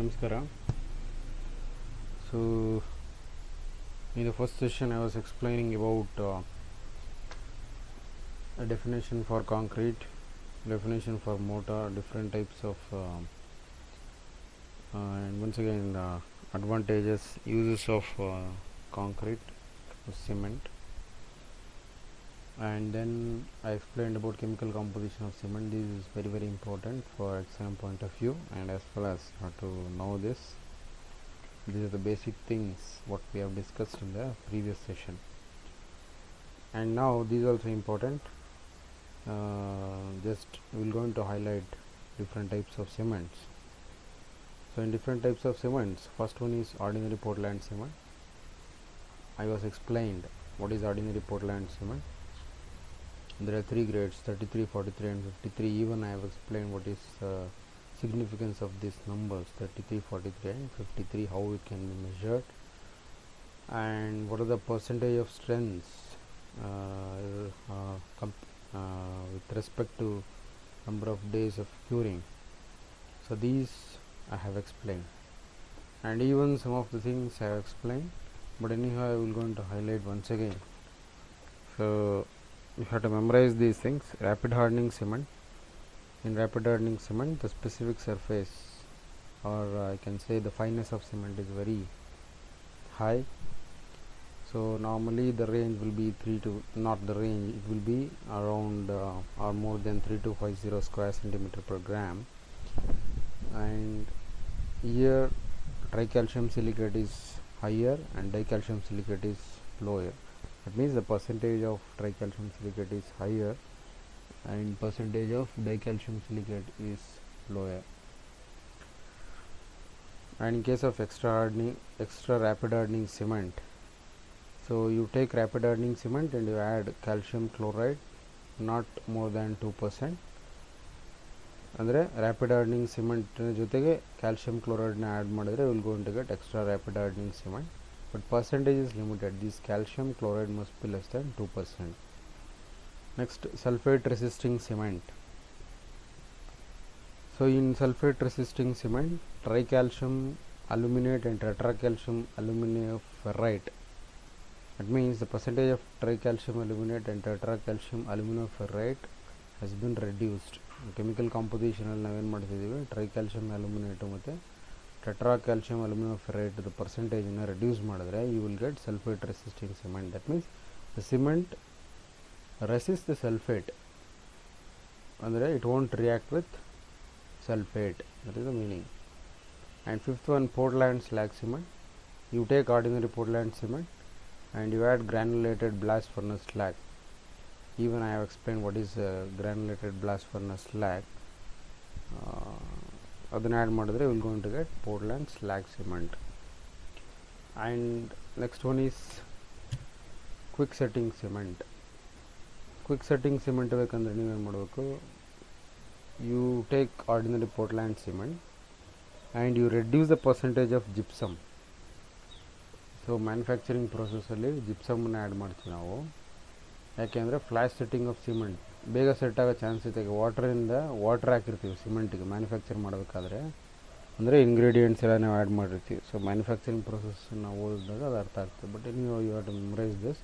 Namaskara. So, in the first session, I was explaining about a definition for concrete, definition for mortar, different types of, and once again, advantages, uses of concrete, cement, and then I explained about chemical composition of cement. This is very, very important for exam point of view, and as well as how to know this. These are the basic things what we have discussed in the previous session, and now these are also important. Just we will going to highlight different types of cements. So in different types of cements, first one is ordinary Portland cement. I was explained what is ordinary Portland cement. There are three grades, 33, 43 and 53. Even I have explained what is significance of these numbers 33, 43 and 53, how it can be measured, and what are the percentage of strengths with respect to number of days of curing. So these I have explained, and even some of the things I have explained, but anyhow I will going to highlight once again. So you have to memorize these things. Rapid hardening cement. In rapid hardening cement, the specific surface, or I can say the fineness of cement, is very high. So normally the range will be not the range, it will be around or more than 3250 square centimeter per gram. And here tricalcium silicate is higher and dicalcium silicate is lower. That means the percentage of tricalcium silicate is higher and percentage of dicalcium silicate is lower. And in case of extra rapid hardening cement, so you take rapid hardening cement and you add calcium chloride not more than 2%. ಅಂದರೆ rapid hardening cement ಜೊತೆಗೆ calcium ಕ್ಲೋರೈಡ್ನ add ಮಾಡಿದರೆ will going to get extra rapid hardening cement, but percentage is limited. This calcium chloride must be less than 2%. Next sulphate resisting cement. So in sulfate resisting cement, tricalcium aluminate and tetracalcium aluminoferrite. That means the percentage of tricalcium aluminate and tetracalcium aluminoferrite has been reduced. Chemical composition ಅಲ್ಲಿ ನಾವೇನು ಮಾಡ್ತಿದ್ದೀವಿ, tricalcium aluminate ಮತ್ತು tetracalcium aluminoferrite the ಪರ್ಸೆಂಟೇಜನ್ನು reduce ಮಾಡಿದ್ರೆ you will get sulphate resisting cement. That means the cement resist the sulphate, ಅಂದರೆ it won't react with sulfate. That is the meaning. And fifth one, Portland slag cement. You take ordinary Portland cement and you add granulated blast furnace slag. Even I have explained what is granulated blast furnace slag. Adana add madidre we will going to get Portland slag cement. And next one is quick setting cement. Quick setting cement ಬೇಕಂದ್ರೆ ನೀವು ಏನು ಮಾಡಬೇಕು, you take ordinary Portland cement and you reduce the percentage of gypsum. So manufacturing process ಅಲ್ಲಿ ಜಿಪ್ಸಮ್ನ add ಮಾಡ್ತೀವಿ ನಾವು. ಯಾಕೆಂದರೆ flash setting of cement ಬೇಗ set ಆಗೋ ಚಾನ್ಸ್ ಇದೆ. ವಾಟರ್ ಹಾಕಿರ್ತೀವಿ ಸಿಮೆಂಟಿಗೆ ಮ್ಯಾನುಫ್ಯಾಕ್ಚರ್ ಮಾಡಬೇಕಾದ್ರೆ, ಅಂದರೆ ಇಂಗ್ರೀಡಿಯೆಂಟ್ಸ್ ಎಲ್ಲ ನಾವು ಆ್ಯಡ್ ಮಾಡಿರ್ತೀವಿ. ಸೊ ಮ್ಯಾನುಫ್ಯಾಕ್ಚರಿಂಗ್ ಪ್ರೊಸೆಸ್ ನಾವು ಓದಿದಾಗ ಅದು ಅರ್ಥ ಆಗ್ತದೆ. ಬಟ್ ನೀವು you have to memorise this.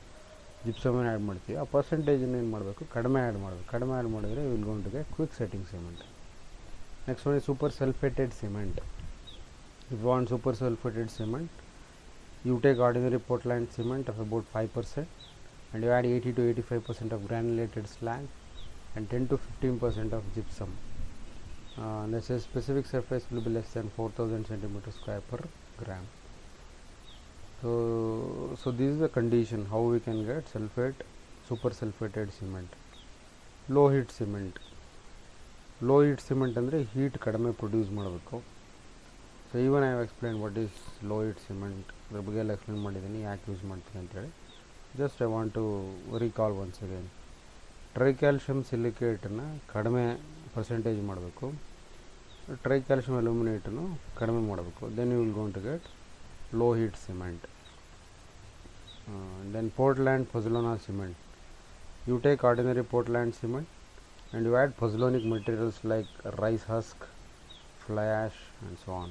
ಜಿಪ್ಸಮನ್ನು ಆ್ಯಡ್ ಮಾಡ್ತೀವಿ, ಆ ಪರ್ಸೆಂಟೇಜನ್ನು ಏನು ಮಾಡಬೇಕು, ಕಡಿಮೆ ಆ್ಯಡ್ ಮಾಡಬೇಕು. ಕಡಿಮೆ ಆ್ಯಡ್ ಮಾಡಿದರೆ will going to get quick setting cement. Next one super sulphated cement. If you want super sulphated cement, you take ordinary Portland cement of about 5% and you add 80 to 85% of granulated slag and 10 to 15% of gypsum. Let's say specific surface will be less than 4000 centimeter square per gram. So this is the condition how we can get super sulfated cement. Low heat cement. Low heat cement ಅಂದರೆ heat ಕಡಿಮೆ produce ಮಾಡಬೇಕು. So even I have explain what is low heat cement, ಅದ್ರ ಬಗ್ಗೆ ಎಲ್ಲ explain ಮಾಡಿದ್ದೀನಿ, ಯಾಕೆ use ಮಾಡ್ತೀನಿ ಅಂತೇಳಿ. Just I want to recall once again. Tricalcium ಸಿಲಿಕೇಟನ್ನು ಕಡಿಮೆ ಪರ್ಸೆಂಟೇಜ್ ಮಾಡಬೇಕು, ಟ್ರೈಕ್ಯಾಲ್ಶಿಯಂ ಅಲ್ಯೂಮಿನೇಟನ್ನು ಕಡಿಮೆ ಮಾಡಬೇಕು. Then you will going to get low heat cement. Then Portland pozzolana cement. You take ordinary Portland cement and you add pozzolanic materials like rice husk, fly ash and so on.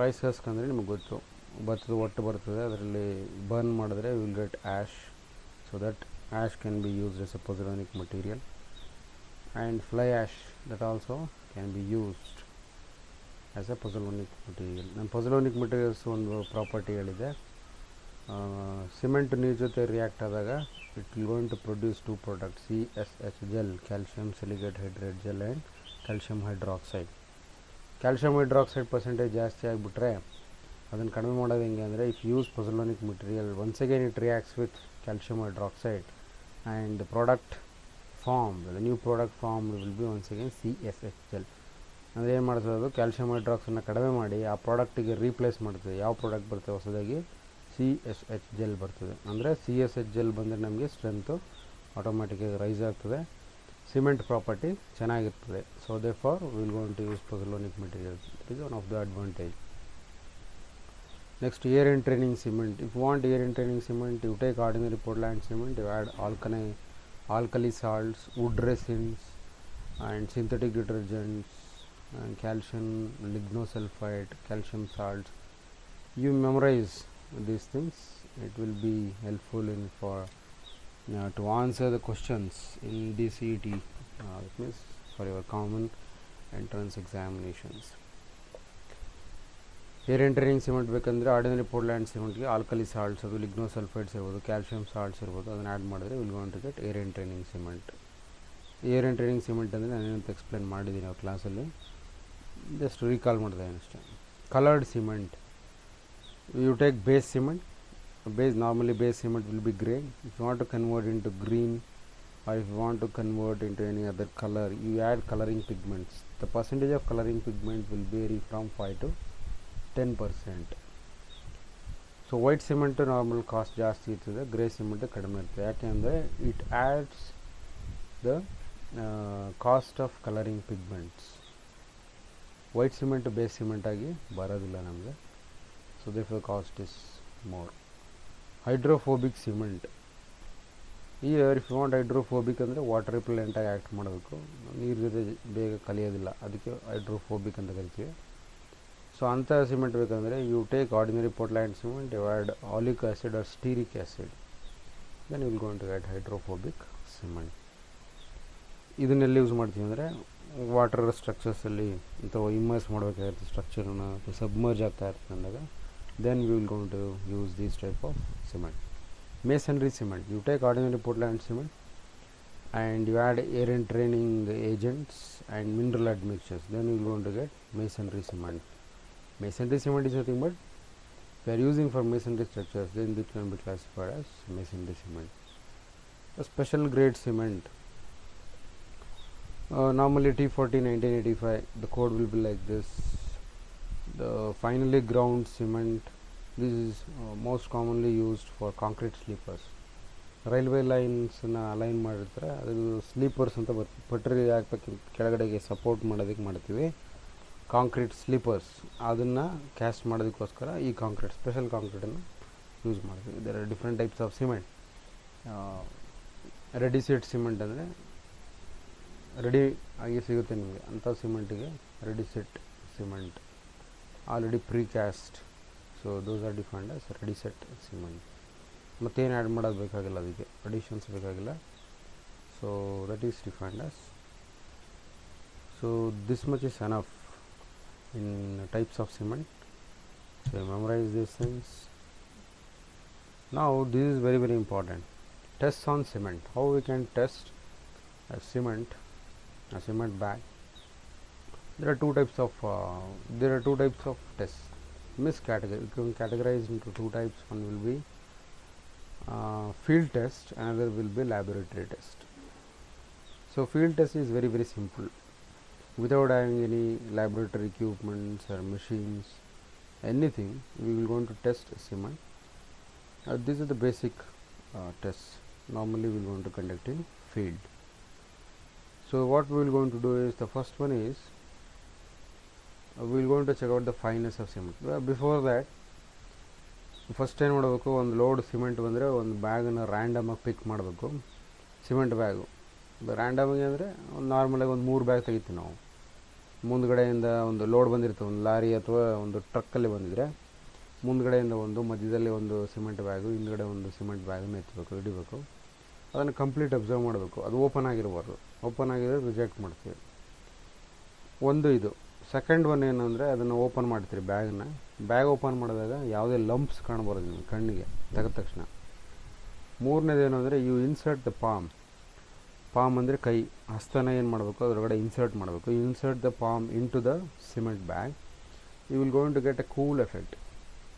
Rice husk ಅಂದರೆ ನಿಮಗೆ ಗೊತ್ತು, ಭತ್ತದ ಒಟ್ಟು ಬರ್ತದೆ, ಅದರಲ್ಲಿ burn ಮಾಡಿದ್ರೆ will get ash. So that ash can be used as a pozzolanic material. And fly ash that also can be used as a pozzolanic material. ನಾನು pozzolanic materials ಒಂದು ಪ್ರಾಪರ್ಟಿ ಹೇಳಿದೆ, ಸಿಮೆಂಟ್ ನೀರು ಜೊತೆ ರಿಯಾಕ್ಟ್ ಆದಾಗ it will going to produce two product, CSH gel, calcium silicate hydrate gel and calcium hydroxide. Calcium hydroxide percentage ಜಾಸ್ತಿ ಆಗಿಬಿಟ್ರೆ ಅದನ್ನು ಕಡಿಮೆ ಮಾಡೋದು ಹೆಂಗೆ ಅಂದರೆ, if use pozzolanic material once again it reacts with calcium hydroxide and the product form, the new product form will be once again CSH gel. ಅಂದರೆ ಏನು ಮಾಡ್ತದೆ, ಅದು ಕ್ಯಾಲ್ಶಿಯಂ ಹೈಡ್ರಾಕ್ಸೈಡನ್ನ ಕಡಿಮೆ ಮಾಡಿ ಆ ಪ್ರಾಡಕ್ಟಿಗೆ ರೀಪ್ಲೇಸ್ ಮಾಡ್ತದೆ. ಯಾವ ಪ್ರಾಡಕ್ಟ್ ಬರ್ತದೆ ಹೊಸದಾಗಿ? CSH ಜೆಲ್ ಬರ್ತದೆ. ಅಂದರೆ CSH ಜೆಲ್ ಬಂದರೆ ನಮಗೆ ಸ್ಟ್ರೆಂತು ಆಟೋಮೆಟಿಕ್ಕಾಗಿ ರೈಸ್ ಆಗ್ತದೆ, ಸಿಮೆಂಟ್ ಪ್ರಾಪರ್ಟಿ ಚೆನ್ನಾಗಿರ್ತದೆ. So therefore will going to use pozzolanic material. It is one of the advantage. Next, air entraining cement. If you want air entraining cement, you take ordinary Portland cement, you add alkali salts, wood resins and synthetic detergents and calcium lignosulfide, calcium salts. You memorize these things, it will be helpful in for to answer the questions in DCET, that means for your common entrance examinations. Air entraining cement ಬೇಕಂದರೆ ordinary Portland ಸಿಮೆಂಟ್ಗೆ alkali salts, ಅದು lignosulphides ಇರ್ಬೋದು, calcium salts ಇರ್ಬೋದು, ಅದನ್ನು add ಮಾಡಿದ್ರೆ will going to get air entraining cement. Air entraining cement ಅಂದರೆ ನಾನೇನಂತ explain ಮಾಡಿದ್ದೀನಿ ಆ ಕ್ಲಾಸಲ್ಲಿ, ಜಸ್ಟ್ ರೀಕಾಲ್ ಮಾಡಿದೆ ಅಷ್ಟೇ. Coloured cement, you take base cement. Normally base cement will be grey. If you want to convert into green or if you want to convert into any other color, you add coloring pigments. The percentage of coloring pigment will vary from 5 to 10%. So white cement normal cost ಜಾಸ್ತಿ ಇರ್ತದೆ, grey cement ಕಡಿಮೆ ಇರ್ತದೆ. ಯಾಕೆಂದರೆ it adds the cost of colouring pigments. White cement base cement ಆಗಿ ಬರೋದಿಲ್ಲ ನಮಗೆ, so therefore cost is more. Hydrophobic cement, here if you want hydrophobic ಅಂದರೆ water ರಿಪೆಲೆಂಟಾಗಿ ಆ್ಯಕ್ಟ್ ಮಾಡಬೇಕು, ನೀರು ಜೊತೆ ಬೇಗ ಕಲಿಯೋದಿಲ್ಲ, ಅದಕ್ಕೆ ಹೈಡ್ರೋಫೋಬಿಕ್ ಅಂತ ಕರಿತೀವಿ. ಸೊ ಅಂಥ ಸಿಮೆಂಟ್ ಬೇಕಂದರೆ you take ordinary Portland cement, you add oleic acid or stearic acid, then you will going to get hydrophobic cement. ಇದನ್ನೆಲ್ಲಿ ಯೂಸ್ ಮಾಡ್ತೀವಿ ಅಂದರೆ ವಾಟರ್ ಸ್ಟ್ರಕ್ಚರ್ಸಲ್ಲಿ ಅಥವಾ ಇಮ್ಮರ್ಸ್ ಮಾಡಬೇಕಾಗಿರುತ್ತೆ ಸ್ಟ್ರಕ್ಚರನ್ನು, ಸಬ್ಮರ್ಜ್ ಆಗ್ತಾ ಇರ್ತದೆ ಅಂದಾಗ then we will going to use this type of cement. Masonry cement, you take ordinary Portland cement and you add air entraining agents and mineral admixtures, then you will going to get masonry cement. Masonry cement is nothing but we are using for masonry structures, then this can be classified as masonry cement. A special grade cement, normally T40 1985, the code will be like this. The finely ground cement, this is most commonly used for concrete sleepers. Railway ಲೈನ್ಸನ್ನು align ಮಾಡಿರ್ತಾರೆ, ಅದು sleepers ಅಂತ ಬರ್ತದೆ. ಪಟ್ರಿ ಹಾಕಕ್ಕೆ ಕೆಳಗಡೆಗೆ support ಮಾಡೋದಕ್ಕೆ ಮಾಡ್ತೀವಿ concrete sleepers, ಅದನ್ನು ಕ್ಯಾಸ್ಟ್ ಮಾಡೋದಕ್ಕೋಸ್ಕರ ಈ ಕಾಂಕ್ರೀಟ್, ಸ್ಪೆಷಲ್ ಕಾಂಕ್ರೀಟನ್ನು ಯೂಸ್ ಮಾಡ್ತೀವಿ. ಇದರ different types of cement. Ready set cement ಅಂದರೆ ರೆಡಿ ಆಗಿ ಸಿಗುತ್ತೆ ನಿಮಗೆ, ಅಂಥ ಸಿಮೆಂಟಿಗೆ ready set cement, already precast. So those are defined as ready set cement. ಮತ್ತೇನು ಆ್ಯಡ್ ಮಾಡೋದು ಬೇಕಾಗಿಲ್ಲ, ಅದಕ್ಕೆ ಅಡಿಷನ್ಸ್ ಬೇಕಾಗಿಲ್ಲ. So that is defined as. So this much is enough in types of cement. So memorise these things. Now this is very very important. Test on cement. How we can test a cement bag. There are two types of tests. You can categorize into two types. One will be field test, another will be laboratory test. So field test is very very simple. Without having any laboratory equipments or machines, anything, we will going to test cement. These are the basic tests. Normally we will going to conduct in field. So what we will going to do is, the first one is we will going to check out the fineness of cement. Before that, first ಏನು ಮಾಡಬೇಕು, ಒಂದು load cement ಬಂದರೆ ಒಂದು ಬ್ಯಾಗನ್ನು ರ್ಯಾಂಡಮಾಗಿ ಪಿಕ್ ಮಾಡಬೇಕು. Cement bag ರ್ಯಾಂಡಮಾಗಿ ಅಂದರೆ ಒಂದು ನಾರ್ಮಲಾಗಿ ಒಂದು 3 ಬ್ಯಾಗ್ ತೆಗಿತೀವಿ ನಾವು. ಮುಂದ್ಗಡೆಯಿಂದ ಒಂದು ಲೋಡ್ ಬಂದಿರ್ತದೆ, ಒಂದು ಲಾರಿ ಅಥವಾ ಒಂದು ಟ್ರಕ್ಕಲ್ಲಿ ಬಂದಿದ್ರೆ ಮುಂದ್ಗಡೆಯಿಂದ ಒಂದು, ಮಧ್ಯದಲ್ಲಿ ಒಂದು ಸಿಮೆಂಟ್ ಬ್ಯಾಗು, ಹಿಂದ್ಗಡೆ ಒಂದು ಸಿಮೆಂಟ್ ಬ್ಯಾಗನ್ನು ಎತ್ತಬೇಕು, ಹಿಡಿಬೇಕು. ಅದನ್ನು ಕಂಪ್ಲೀಟ್ ಅಬ್ಸರ್ವ್ ಮಾಡಬೇಕು. ಅದು ಓಪನ್ ಆಗಿರಬಾರ್ದು. ಓಪನ್ ಆಗಿದ್ರೆ ರಿಜೆಕ್ಟ್ ಮಾಡ್ತೀವಿ. ಒಂದು ಇದು. ಸೆಕೆಂಡ್ ಒನ್ ಏನಂದರೆ, ಅದನ್ನು ಓಪನ್ ಮಾಡ್ತೀರಿ ಬ್ಯಾಗನ್ನ. ಬ್ಯಾಗ್ ಓಪನ್ ಮಾಡಿದಾಗ ಯಾವುದೇ ಲಂಪ್ಸ್ ಕಾಣಬಾರ್ದು ನಿಮ್ಮ ಕಣ್ಣಿಗೆ ತೆಗೆದ ತಕ್ಷಣ. ಮೂರನೇದೇನು ಅಂದರೆ, ಯು ಇನ್ಸರ್ಟ್ ದ ಪಾಮ್ ಅಂದರೆ ಕೈ, ಹಸ್ತನ ಏನು ಮಾಡಬೇಕು, ಅದರೊಳಗಡೆ ಇನ್ಸರ್ಟ್ ಮಾಡಬೇಕು. You insert the palm into the cement bag. You will going to get a cool effect.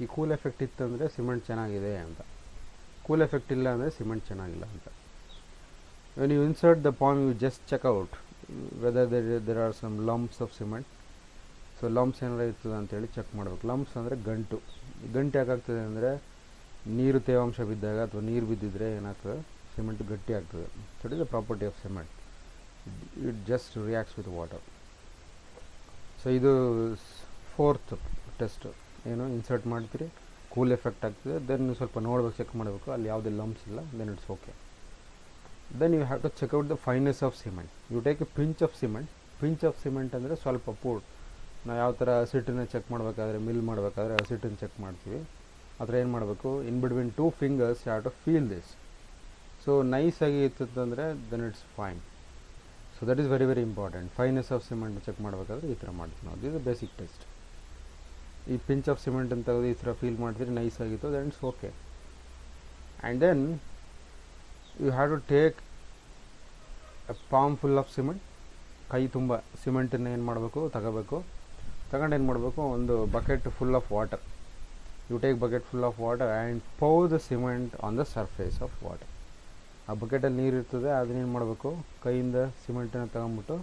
ಈ ಕೂಲ್ ಎಫೆಕ್ಟ್ ಇತ್ತಂದರೆ ಸಿಮೆಂಟ್ ಚೆನ್ನಾಗಿದೆ ಅಂತ, ಕೂಲ್ ಎಫೆಕ್ಟ್ ಇಲ್ಲ ಅಂದರೆ ಸಿಮೆಂಟ್ ಚೆನ್ನಾಗಿಲ್ಲ ಅಂತ. When you insert the palm, you just check out whether there are some lumps of cement. So lumps ಏನಾರ ಇರ್ತದೆ ಅಂತೇಳಿ ಚೆಕ್ ಮಾಡಬೇಕು. ಲಂಪ್ಸ್ ಅಂದರೆ ಗಂಟು. ಗಂಟು ಯಾಕಾಗ್ತದೆ ಅಂದರೆ, ನೀರು ತೇವಾಂಶ ಬಿದ್ದಾಗ ಅಥವಾ ನೀರು ಬಿದ್ದಿದ್ರೆ ಏನಾಗ್ತದೆ, ಸಿಮೆಂಟ್ ಗಟ್ಟಿ ಆಗ್ತದೆ. So it is the property of cement, it just reacts with water. So ಇದು ಫೋರ್ತ್ ಟೆಸ್ಟ್. ಏನು, ಇನ್ಸರ್ಟ್ ಮಾಡ್ತೀರಿ, ಕೂಲ್ ಎಫೆಕ್ಟ್ ಆಗ್ತದೆ, ದೆನ್ ನೀವು ಸ್ವಲ್ಪ ನೋಡ್ಬೇಕು, ಚೆಕ್ ಮಾಡಬೇಕು, ಅಲ್ಲಿ ಯಾವುದೇ ಲಂಪ್ಸ್ ಇಲ್ಲ, then it's okay. Then you have to check out the fineness of cement. You take a pinch of cement. Pinch of cement ಅಂದರೆ ಸ್ವಲ್ಪ ಪೂಡ್. ನಾವು ಯಾವ ಥರ ಹಸಿಟ್ಟನ್ನು ಚೆಕ್ ಮಾಡಬೇಕಾದ್ರೆ, ಮಿಲ್ ಮಾಡಬೇಕಾದ್ರೆ ಹಸಿಟ್ಟನ್ನು ಚೆಕ್ ಮಾಡ್ತೀವಿ, ಆ ಥರ ಏನು ಮಾಡಬೇಕು, in between 2 fingers you have to feel this. So ನೈಸಾಗಿ ಇತ್ತಂದರೆ then it's fine. So that is very very important. Fineness of cement check ಮಾಡಬೇಕಾದ್ರೆ ಈ ಥರ ಮಾಡ್ತೀವಿ ನಾವು. This basic test. ಈ ಪಿಂಚ್ ಆಫ್ ಸಿಮೆಂಟ್ ಅಂತ ತೆಗೆದು ಈ ಥರ ಫೀಲ್ ಮಾಡ್ತೀರಿ, ನೈಸ್ ಆಗಿತ್ತು, then it's okay. And then you have to take a palm full of cement. ಕೈ ತುಂಬ ಸಿಮೆಂಟನ್ನು ಏನು ಮಾಡಬೇಕು, ತಗೋಬೇಕು. ತಗೊಂಡು ಏನು ಮಾಡಬೇಕು, ಒಂದು bucket full of water. You take bucket full of water and pour the cement on the surface of water. ಆ ಬಕೆಟಲ್ಲಿ ನೀರು ಇರ್ತದೆ, ಅದನ್ನೇನು ಮಾಡಬೇಕು, ಕೈಯಿಂದ ಸಿಮೆಂಟನ್ನು ತಗೊಂಬಿಟ್ಟು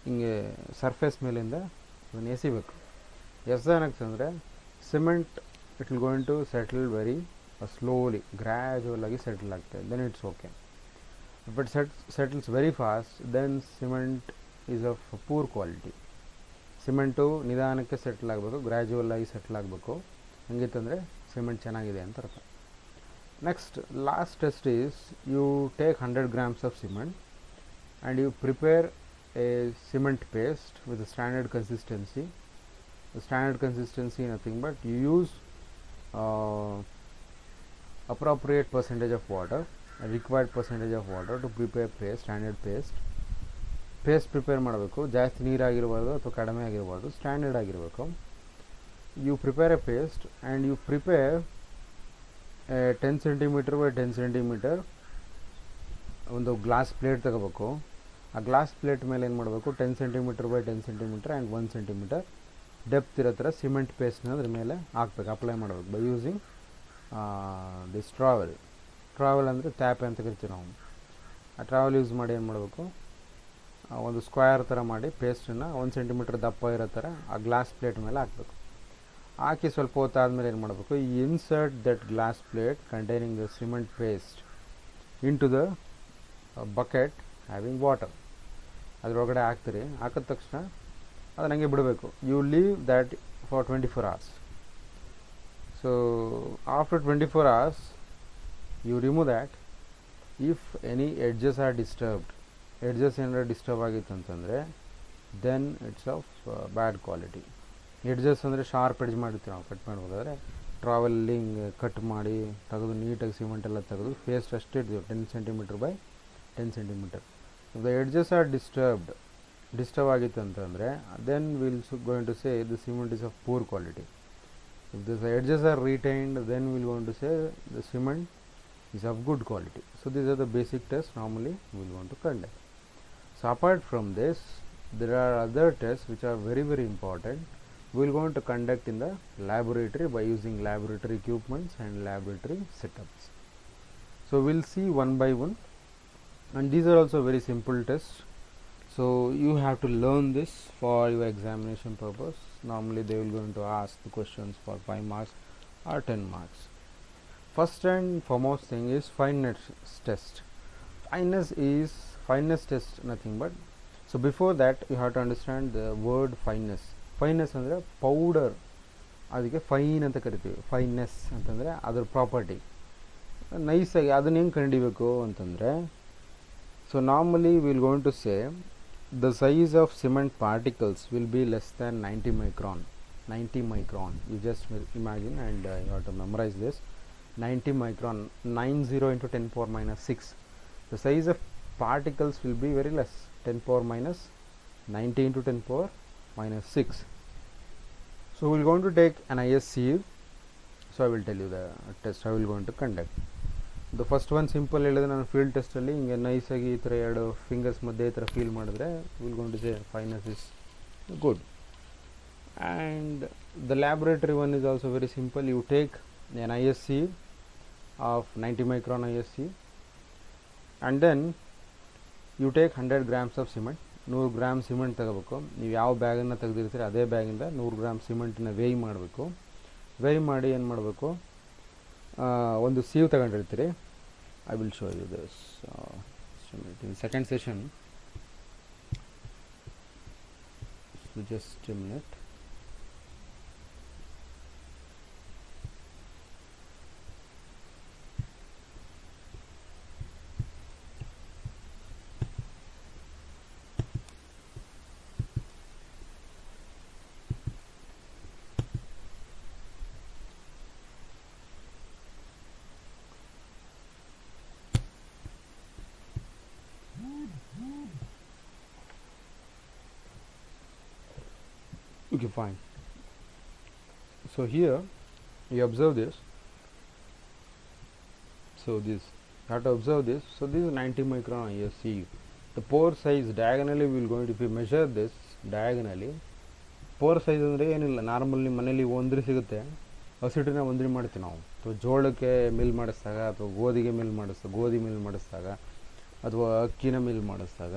ಹಿಂಗೆ ಸರ್ಫೇಸ್ ಮೇಲಿಂದ ಅದನ್ನು ಎಸಿಬೇಕು. ಏನಾಗ್ತದೆ ಅಂದರೆ, cement it will going to settle very slowly, gradual ಆಗಿ ಸೆಟಲ್ ಆಗ್ತದೆ, then it's okay. If it settles very fast, then cement is of poor quality. Cement ನಿಧಾನಕ್ಕೆ ಸೆಟ್ಲ್ ಆಗಬೇಕು, ಗ್ರ್ಯಾಜುವಲ್ ಆಗಿ ಸೆಟ್ಲ್ ಆಗಬೇಕು. ಹಂಗಿತ್ತಂದರೆ ಸಿಮೆಂಟ್ ಚೆನ್ನಾಗಿದೆ ಅಂತ ಅರ್ಥ. Next last test is, you take 100 grams of cement and you prepare a cement paste with a standard consistency. The standard consistency nothing but you use appropriate percentage of water, a required percentage of water to prepare paste, standard paste. Paste prepare ಮಾಡಬೇಕು, ಜಾಸ್ತಿ ನೀರಾಗಿರ್ಬಾರ್ದು ಅಥವಾ ಕಡಿಮೆ ಆಗಿರ್ಬಾರ್ದು, standard ಆಗಿರಬೇಕು. You prepare a paste and you prepare 10 cm by 10 cm ಒಂದು glass plate ತಗೋಬೇಕು. ಆ ಗ್ಲಾಸ್ ಪ್ಲೇಟ್ ಮೇಲೆ ಏನು ಮಾಡಬೇಕು, 10 cm by 10 cm and 1 cm depth ಇರೋ ಥರ ಸಿಮೆಂಟ್ ಪೇಸ್ಟ್ನ ಅದ್ರ ಮೇಲೆ ಹಾಕ್ಬೇಕು, ಅಪ್ಲೈ ಮಾಡಬೇಕು ಬೈ ಯೂಸಿಂಗ್ ದಿಸ್ ಟ್ರಾವೆಲ್ ಅಂದರೆ ಟ್ಯಾಪೆ ಅಂತ ಕರಿತೀವಿ ನಾವು. ಆ ಟ್ರಾವೆಲ್ ಯೂಸ್ ಮಾಡಿ ಏನು ಮಾಡಬೇಕು, ಒಂದು ಸ್ಕ್ವೇರ್ ಥರ ಮಾಡಿ ಪೇಸ್ಟನ್ನು 1 cm ದಪ್ಪ ಇರೋ ಥರ ಆ ಗ್ಲಾಸ್ ಪ್ಲೇಟ್ ಮೇಲೆ ಹಾಕಬೇಕು. ಹಾಕಿ ಸ್ವಲ್ಪ ಹೊತ್ತಾದಮೇಲೆ ಏನು ಮಾಡಬೇಕು, insert that glass plate containing the cement paste into the bucket having water. ಅದರೊಳಗಡೆ ಹಾಕ್ತೀರಿ. ಹಾಕಿದ ತಕ್ಷಣ ಅದನ್ನ ಹಂಗೆ ಬಿಡಬೇಕು. You leave that for 24 hours. So after 24 hours you remove that. If any edges are disturbed, edges ಏನಾರ disturb ಆಗಿತ್ತು ಅಂತಂದರೆ then it's of bad quality. Edges ಅಂದರೆ ಶಾರ್ಪ್ ಎಡ್ಜ್ ಮಾಡಿರ್ತೀವಿ ನಾವು ಕಟ್ ಮಾಡಬೇಕಾದ್ರೆ, ಟ್ರಾವೆಲ್ಲಿಂಗ್ ಕಟ್ ಮಾಡಿ ತೆಗೆದು ನೀಟಾಗಿ ಸಿಮೆಂಟೆಲ್ಲ ತೆಗೆದು ಪೇಸ್ಟ್ ಅಷ್ಟೇ ಇಡ್ತೀವಿ 10 cm by 10 cm. If the edges are disturb ಆಗಿತ್ತು ಅಂತಂದರೆ then will going to say the cement is of poor quality. If the edges are retained then will going to say the cement is of good quality. So these are the basic tests normally we will want to conduct. So apart from this, there are other tests which are very very important. We will going to conduct in the laboratory by using laboratory equipments and laboratory setups. So we will see one by one, and these are also very simple tests. So you have to learn this for your examination purpose. Normally they will going to ask the questions for 5 marks or 10 marks. First and foremost thing is fineness test. Fineness test nothing but, so before that you have to understand the word fineness. Fineness ಅಂದರೆ powder, ಅದಕ್ಕೆ fine ಅಂತ ಕರಿತೀವಿ. Fineness ಅಂತಂದರೆ ಅದರ property ನೈಸಾಗಿ ಅದನ್ನ ಹೆಂಗೆ ಕಂಡಿಬೇಕು ಅಂತಂದರೆ, so normally will going to say the size of cement particles will be less than 90 micron. 90 micron, you just imagine, and you have to memorize this. 90 micron, 90 into 10 power minus 6. The size of particles will be very less, 10 power minus 90 into 10 power minus 6. So we are going to take an IS sieve. So I will tell you the test I will going to conduct. The first one simple ಹೇಳಿದ್ರೆ ನಾನು field ಟೆಸ್ಟಲ್ಲಿ ಹಿಂಗೆ ನೈಸಾಗಿ ಈ ಥರ ಎರಡು fingers ಮಧ್ಯೆ ಈ ಥರ feel ಮಾಡಿದ್ರೆ will gone to say fineness is good. And the laboratory one is also very simple. You take an IS sieve of 90 micron IS sieve, and then you take 100 grams of cement. 100 gram cement ತಗೋಬೇಕು. ನೀವು ಯಾವ ಬ್ಯಾಗನ್ನು ತೆಗೆದಿರ್ತೀರಿ ಅದೇ ಬ್ಯಾಗಿಂದ 100 gram ಸಿಮೆಂಟನ್ನ weigh ಮಾಡಬೇಕು. Weigh ಮಾಡಿ ಏನು ಮಾಡಬೇಕು, ಒಂದು ಸೀವ್ ತಗೊಂಡಿರ್ತೀರಿ. I will show you this in second session. Just a minute. Okay, fine. So here you observe this. So this you have to observe this. So this is 90 micron IS sieve. The pore size diagonally we will going to, if you measure this diagonally, pore size ಅಂದರೆ ಏನಿಲ್ಲ, normally ಮನೇಲಿ ಒಂದ್ರಿ ಸಿಗುತ್ತೆ, ಹಸಿಟ್ಟಿನ ಒಂದ್ರಿ ಮಾಡ್ತೀವಿ ನಾವು. ಅಥವಾ ಜೋಳಕ್ಕೆ mill ಮಾಡಿಸಿದಾಗ, ಅಥವಾ ಗೋಧಿ ಮಿಲ್ ಮಾಡಿಸಿದಾಗ, ಅಥವಾ ಅಕ್ಕಿನ ಮಿಲ್ ಮಾಡಿಸಿದಾಗ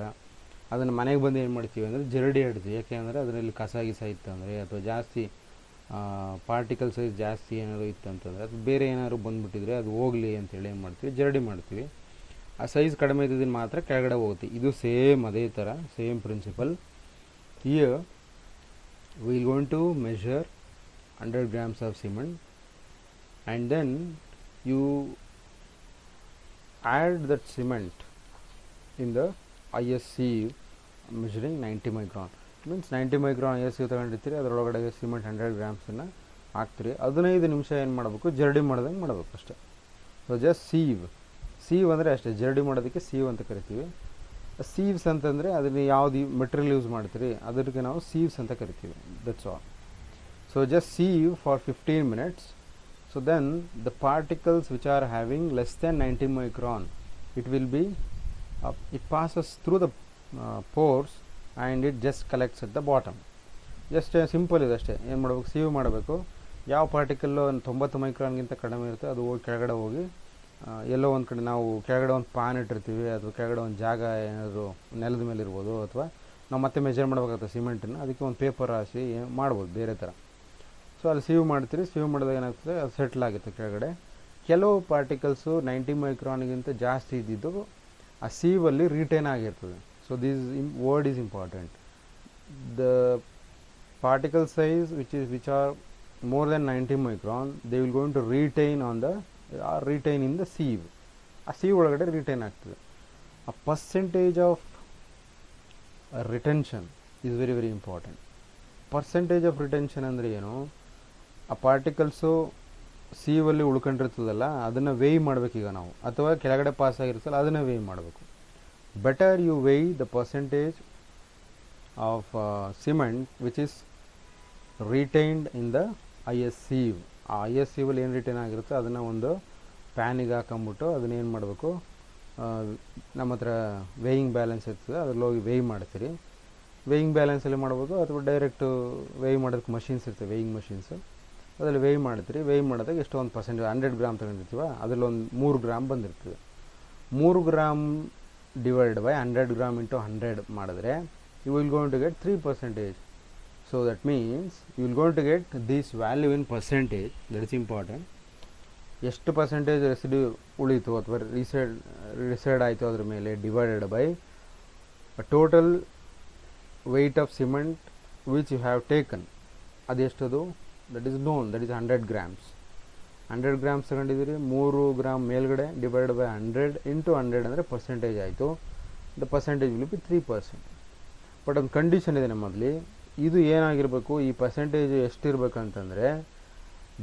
ಅದನ್ನು ಮನೆಗೆ ಬಂದು ಏನು ಮಾಡ್ತೀವಿ ಅಂದರೆ ಜರಡಿ ಆಡ್ತೀವಿ. ಯಾಕೆಂದರೆ ಅದರಲ್ಲಿ ಕಸ ಗಿಸ ಇತ್ತಂದರೆ, ಅಥವಾ ಜಾಸ್ತಿ ಪಾರ್ಟಿಕಲ್ ಸೈಜ್ ಜಾಸ್ತಿ ಏನಾದರೂ ಇತ್ತಂತಂದರೆ, ಅದು ಬೇರೆ ಏನಾದ್ರು ಬಂದುಬಿಟ್ಟಿದ್ರೆ ಅದು ಹೋಗಲಿ ಅಂತೇಳಿ ಏನು ಮಾಡ್ತೀವಿ, ಜರಡಿ ಮಾಡ್ತೀವಿ. ಆ ಸೈಜ್ ಕಡಿಮೆ ಇದ್ದಿದ್ದು ಮಾತ್ರ ಕೆಳಗಡೆ ಹೋಗುತ್ತೆ. ಇದು ಸೇಮ್ ಅದೇ ಥರ, same principle. Here we will going to measure 100 grams of cement, and then you add that cement in the IS sieve measuring 90 micron. Means 90 micron IS sieve ತಗೊಂಡಿರ್ತೀರಿ, ಅದರೊಳಗಡೆ ಸಿಮೆಂಟ್ 100 ಗ್ರಾಮ್ಸನ್ನು ಹಾಕ್ತೀರಿ. 15 ನಿಮಿಷ ಏನು ಮಾಡಬೇಕು, ಜರಡಿ ಮಾಡ್ದಂಗೆ ಮಾಡಬೇಕು ಅಷ್ಟೇ. ಸೊ ಜಸ್ಟ್ ಸೀವ್ ಅಂದರೆ ಅಷ್ಟೇ, ಜರಡಿ ಮಾಡೋದಕ್ಕೆ ಸೀವ್ ಅಂತ ಕರಿತೀವಿ. ಸೀವ್ಸ್ ಅಂತಂದರೆ ಅದನ್ನು ಯಾವುದು ಮೆಟೀರಿಯಲ್ ಯೂಸ್ ಮಾಡ್ತೀರಿ ಅದಕ್ಕೆ ನಾವು ಸೀವ್ಸ್ ಅಂತ ಕರಿತೀವಿ. That's all. So just sieve for 15 minutes. So then the particles which are having less than 90 micron, it will be it passes through the pores and it just collects at the bottom. Just simple ಇದೆ ಅಷ್ಟೇ. ಏನು ಮಾಡಬೇಕು, sieve ಮಾಡಬೇಕು. ಯಾವ particle 90 ಮೈಕ್ರಾನ್ಗಿಂತ ಕಡಿಮೆ ಇರುತ್ತೆ ಅದು ಹೋಗಿ ಕೆಳಗಡೆ ಹೋಗಿ ಎಲ್ಲೋ ಒಂದು ಕಡೆ, ನಾವು ಕೆಳಗಡೆ ಒಂದು ಪಾನ್ ಇಟ್ಟಿರ್ತೀವಿ, ಅಥವಾ ಕೆಳಗಡೆ ಒಂದು ಜಾಗ ಏನಾದರೂ ನೆಲದ ಮೇಲೆ ಇರ್ಬೋದು, ಅಥವಾ ನಾವು ಮತ್ತೆ ಮೆಜರ್ ಮಾಡಬೇಕಾಗುತ್ತೆ ಸಿಮೆಂಟನ್ನು, ಅದಕ್ಕೆ ಒಂದು ಪೇಪರ್ ಹಾಸಿ ಮಾಡ್ಬೋದು ಬೇರೆ ಥರ. ಸೊ ಅಲ್ಲಿ ಸೀವ್ ಮಾಡ್ತೀರಿ. ಸೀವ್ ಮಾಡಿದಾಗ ಏನಾಗ್ತದೆ, ಅದು ಸೆಟ್ಲ್ ಆಗುತ್ತೆ ಕೆಳಗಡೆ. ಕೆಲವು ಪಾರ್ಟಿಕಲ್ಸು 90 ಮೈಕ್ರಾನ್ಗಿಂತ ಜಾಸ್ತಿ ಇದ್ದಿದ್ದು ಆ ಸೀವಲ್ಲಿ ರಿಟೈನ್ ಆಗಿರ್ತದೆ. So this word is important. The particle size which are more than 90 micron, they will going to retain in the sieve. ಆ ಸೀವ್ ಒಳಗಡೆ ರಿಟೈನ್ ಆಗ್ತದೆ. ಆ percentage of retention is very very important. Percentage of retention ಅಂದರೆ ಏನು, ಆ particles ಸೀವಲ್ಲಿ ಉಳ್ಕೊಂಡಿರ್ತದಲ್ಲ ಅದನ್ನು weigh ಮಾಡಬೇಕೀಗ ನಾವು, ಅಥವಾ ಕೆಳಗಡೆ ಪಾಸ್ ಆಗಿರ್ತಲ್ಲ ಅದನ್ನು ವೇಯ್ ಮಾಡಬೇಕು. Better you weigh the percentage of cement which is retained in the IS sieve. ಆ IS sieve ಏನು ರಿಟೈನ್ ಆಗಿರುತ್ತೆ ಅದನ್ನು ಒಂದು ಪ್ಯಾನಿಗೆ ಹಾಕೊಂಬಿಟ್ಟು ಅದನ್ನೇನು ಮಾಡಬೇಕು, ನಮ್ಮ ಹತ್ರ ವೇಯಿಂಗ್ ಬ್ಯಾಲೆನ್ಸ್ ಇರ್ತದೆ, ಅದ್ರಲ್ಲಿ ಹೋಗಿ ವೇಯ್ ಮಾಡ್ತೀರಿ. ವೇಯಿಂಗ್ ಬ್ಯಾಲೆನ್ಸಲ್ಲಿ ಮಾಡ್ಬೋದು, ಅಥವಾ ಡೈರೆಕ್ಟು ವೇಯ್ ಮಾಡೋದಕ್ಕೆ ಮಷಿನ್ಸ್ ಇರ್ತವೆ, ವೇಯಿಂಗ್ ಮಷಿನ್ಸು, ಅದರಲ್ಲಿ ವೇಯ್ ಮಾಡ್ತೀರಿ. ವೇಯ್ ಮಾಡಿದಾಗ ಎಷ್ಟೋ ಒಂದು ಪರ್ಸೆಂಟೇಜ್ 100 ಗ್ರಾಮ್ ತಗೊಂಡಿರ್ತೀವ, ಅದರಲ್ಲಿ ಒಂದು 3 ಗ್ರಾಮ್ ಬಂದಿರ್ತದೆ. 3 gram divide by 100 gram into 100 ಮಾಡಿದ್ರೆ you will going to get 3%. So that means you will going to get this value in percentage. That is important. ಎಷ್ಟು ಪರ್ಸೆಂಟೇಜ್ ರೆಸಿಡ್ಯೂ ಉಳೀತು ಅಥವಾ ರಿಸೈಡ್ ಆಯಿತು ಅದ್ರ ಮೇಲೆ, divided by total weight of cement which you have taken. ಅದೆಷ್ಟದು, that is known, that is 100 grams. 100 grams ತಗೊಂಡಿದ್ದೀರಿ, 3 gram ಮೇಲ್ಗಡೆ divide by 100 into 100 ಅಂದರೆ ಪರ್ಸೆಂಟೇಜ್ ಆಯಿತು. The percentage will be 3%. But ಒಂದು ಕಂಡೀಷನ್ ಇದೆ ನಮ್ಮಲ್ಲಿ, ಇದು ಏನಾಗಿರಬೇಕು, ಈ ಪರ್ಸೆಂಟೇಜ್ ಎಷ್ಟಿರಬೇಕಂತಂದರೆ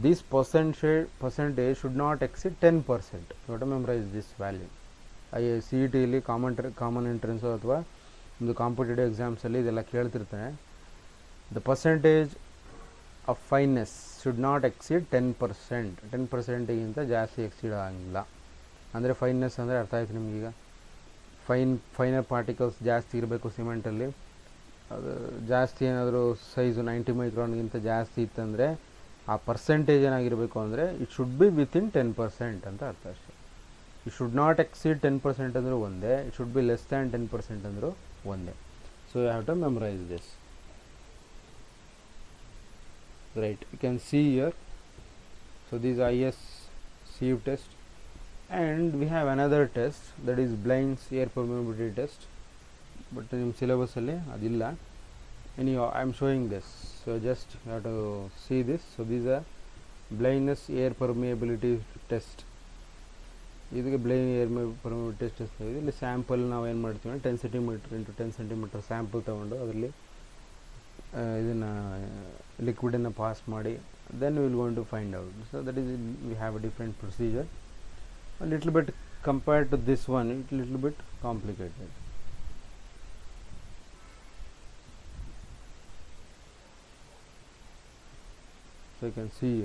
this percentage should not exceed 10%. You to memorise this value. C E ಟಿಲಿ ಕಾಮನ್ ಎಂಟ್ರೆನ್ಸು ಅಥವಾ ಒಂದು ಕಾಂಪಿಟೇಟಿವ್ ಎಕ್ಸಾಮ್ಸಲ್ಲಿ ಇದೆಲ್ಲ ಕೇಳ್ತಿರ್ತಾನೆ. The percentage of fineness should not exceed 10%. 10%ಗಿಂತ ಜಾಸ್ತಿ ಎಕ್ಸಿಡ್ ಆಗಿಲ್ಲ. ಅಂದರೆ ಫೈನೆಸ್ ಅಂದರೆ ಅರ್ಥ ಆಯ್ತು ನಿಮಗೀಗ. ಫೈನರ್ ಪಾರ್ಟಿಕಲ್ಸ್ ಜಾಸ್ತಿ ಇರಬೇಕು ಸಿಮೆಂಟಲ್ಲಿ. ಅದು ಜಾಸ್ತಿ ಏನಾದರೂ ಸೈಜು 90 ಮೈಕ್ರಾನ್ಗಿಂತ ಜಾಸ್ತಿ ಇತ್ತಂದರೆ ಆ ಪರ್ಸೆಂಟೇಜ್ ಏನಾಗಿರಬೇಕು ಅಂದರೆ ಇಟ್ ಶುಡ್ ಬಿ ವಿತಿನ್ 10% ಅಂತ ಅರ್ಥ ಅಷ್ಟೇ. ಇಟ್ ಶುಡ್ ನಾಟ್ ಎಕ್ಸೀಡ್ 10% ಅಂದರೂ ಒಂದೇ, it should be less than 10% ಅಂದರೂ ಒಂದೇ. So you have to memorise this. Right, you can see here. So this IS sieve test, and we have another test that is Blind's air permeability test, but in syllabus alli adilla. Anyhow, I am showing this, so just you have to see this. So these are blindness air permeability test. ಇದಕ್ಕೆ blind air ಪರ್ಮಿಬಿಲಿಟಿ test ಇದೆ. ಇಲ್ಲಿ sample ನಾವು ಏನು ಮಾಡ್ತೀವಿ ಅಂದರೆ 10 centimetre into 10 centimetre sample ತೊಗೊಂಡು ಅದರಲ್ಲಿ ಇದನ್ನು ಲಿಕ್ವಿಡನ್ನು ಪಾಸ್ ಮಾಡಿ then will going to find out. So that is we have a different procedure. A little bit compared to this one, it little bit complicated. So you can see